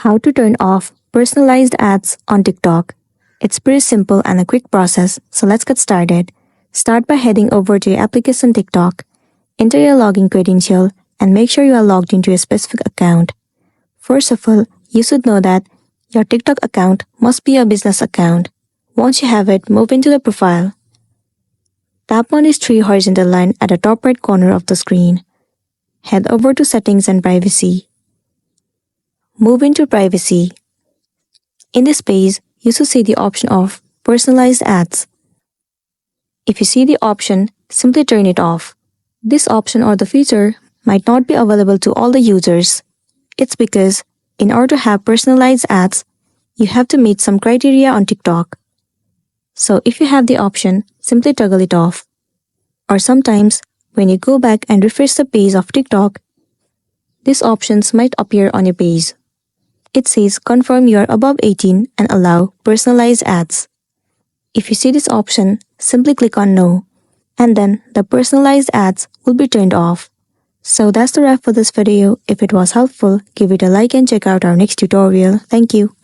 How to turn off personalized ads on TikTok. It's pretty simple and a quick process, so let's get started. Start by heading over to your application TikTok, enter your login credential, and make sure you are logged into a specific account. First of all, you should know that your TikTok account must be a business account. Once you have it, move into the profile. Tap on this three horizontal line at the top right corner of the screen. Head over to Settings and Privacy. Move into Privacy. In this page, you should see the option of Personalized Ads. If you see the option, simply turn it off. This option or the feature might not be available to all the users. It's because, in order to have personalized ads, you have to meet some criteria on TikTok. So if you have the option, simply toggle it off. Or sometimes, when you go back and refresh the page of TikTok, these options might appear on your page. It says confirm you are above 18 and allow personalized ads. If you see this option, simply click on no, and then the personalized ads will be turned off. So that's the wrap for this video. If it was helpful, give it a like and check out our next tutorial. Thank you.